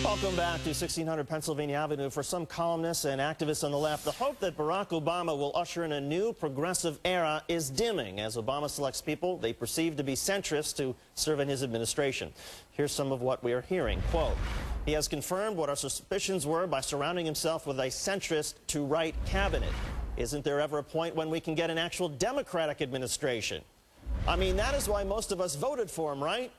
Welcome back to 1600 Pennsylvania Avenue. For some columnists and activists on the left, the hope that Barack Obama will usher in a new progressive era is dimming as Obama selects people they perceive to be centrist to serve in his administration. Here's some of what we are hearing. Quote, he has confirmed what our suspicions were by surrounding himself with a centrist to right cabinet. Isn't there ever a point when we can get an actual Democratic administration? I mean, that is why most of us voted for him, right?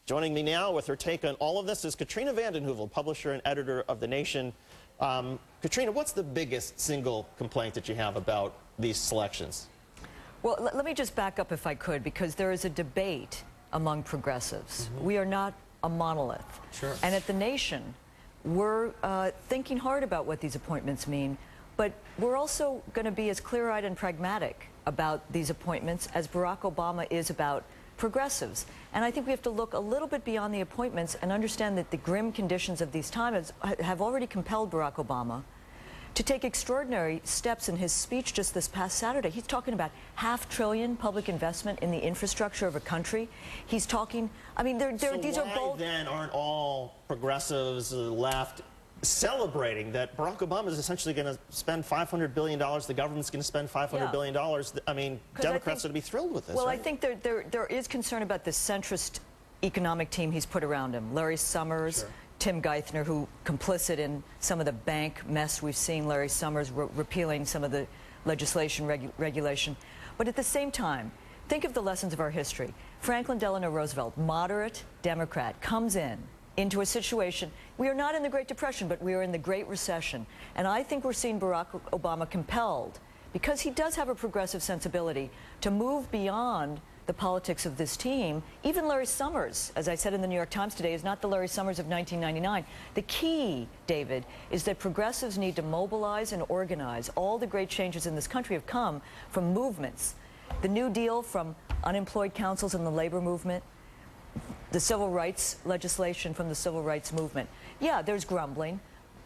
Joining me now with her take on all of this is Katrina Vanden Heuvel, publisher and editor of The Nation. Katrina, what's the biggest single complaint that you have about these selections? Well, let me just back up if I could, because there is a debate among progressives. We are not a monolith. Sure. And at The Nation, we're thinking hard about what these appointments mean, but we're also going to be as clear-eyed and pragmatic about these appointments as Barack Obama is about progressives. And I think we have to look a little bit beyond the appointments and understand that the grim conditions of these times have already compelled Barack Obama to take extraordinary steps. In his speech just this past Saturday, he's talking about $500 billion public investment in the infrastructure of a country. He's talking, I mean, these are both... then aren't all progressives, left, celebrating that Barack Obama is essentially going to spend $500 billion, the government's going to spend $500 billion. I mean, Democrats are to be thrilled with this, well, right? I think there is concern about the centrist economic team he's put around him. Larry Summers, Tim Geithner, who complicit in some of the bank mess we've seen, Larry Summers repealing some of the legislation, regulation. But at the same time, think of the lessons of our history. Franklin Delano Roosevelt, moderate Democrat, comes into a situation. We are not in the Great Depression, but we are in the Great Recession. And I think we're seeing Barack Obama compelled, because he does have a progressive sensibility, to move beyond the politics of this team. Even Larry Summers, as I said in the New York Times today, is not the Larry Summers of 1999. The key, David, is that progressives need to mobilize and organize. All the great changes in this country have come from movements. The New Deal from unemployed councils in the labor movement, the civil rights legislation from the civil rights movement. Yeah, there's grumbling.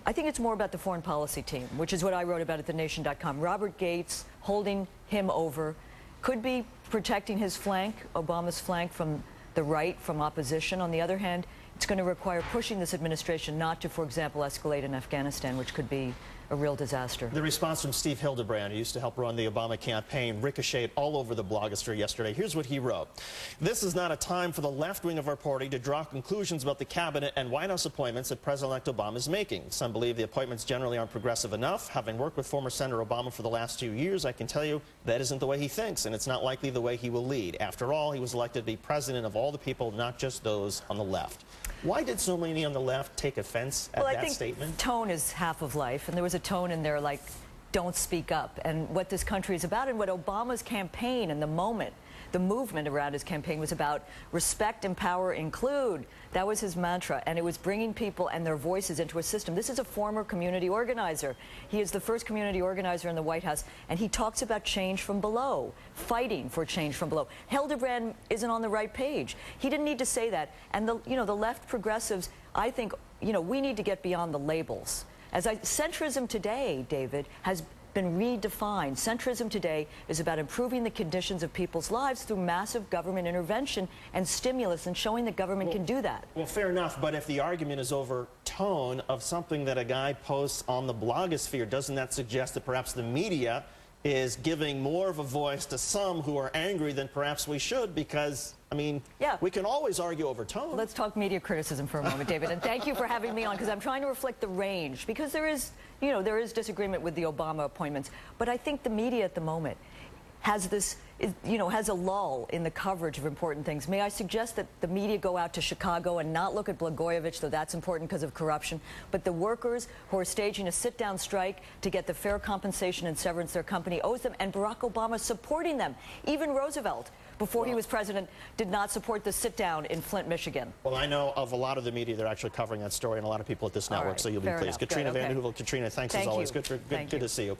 I think it's more about the foreign policy team, which is what I wrote about at thenation.com. Robert Gates holding him over could be protecting his flank, Obama's flank, from the right, from opposition. On the other hand, it's going to require pushing this administration not to, for example, escalate in Afghanistan, which could be a real disaster. The response from Steve Hildebrand, who used to help run the Obama campaign, ricocheted all over the blogosphere yesterday. Here's what he wrote. This is not a time for the left wing of our party to draw conclusions about the cabinet and White House appointments that President-elect Obama is making. Some believe the appointments generally aren't progressive enough. Having worked with former Senator Obama for the last 2 years, I can tell you that isn't the way he thinks, and it's not likely the way he will lead. After all, he was elected to be president of all the people, not just those on the left. Why did so many on the left take offense at that statement? Well, I think tone is half of life, and there was a tone in there like, don't speak up. And what this country is about, and what Obama's campaign and the movement around his campaign was about: respect, empower, include. That was his mantra, and it was bringing people and their voices into a system. This is a former community organizer. He is the first community organizer in the White House, and he talks about change from below, fighting for change from below. Hildebrand isn't on the right page. He didn't need to say that. And the left progressives, I think, we need to get beyond the labels. Centrism today, David, has been redefined. Centrism today is about improving the conditions of people's lives through massive government intervention and stimulus, and showing that government can do that. Well, fair enough, but if the argument is over tone of something that a guy posts on the blogosphere, doesn't that suggest that perhaps the media is giving more of a voice to some who are angry than perhaps we should? Because, I mean, we can always argue over tone. Let's talk media criticism for a moment, David, and thank you for having me on, because I'm trying to reflect the range, because there is disagreement with the Obama appointments, but I think the media at the moment has this, has a lull in the coverage of important things. May I suggest that the media go out to Chicago and not look at Blagojevich, though that's important because of corruption, but the workers who are staging a sit-down strike to get the fair compensation and severance their company owes them, and Barack Obama supporting them. Even Roosevelt, before he was president, did not support the sit-down in Flint, Michigan. Well, I know of a lot of the media that are actually covering that story, and a lot of people at this network, so you'll be pleased. Katrina Vanden Heuvel, Katrina, thanks as always. Good to see you.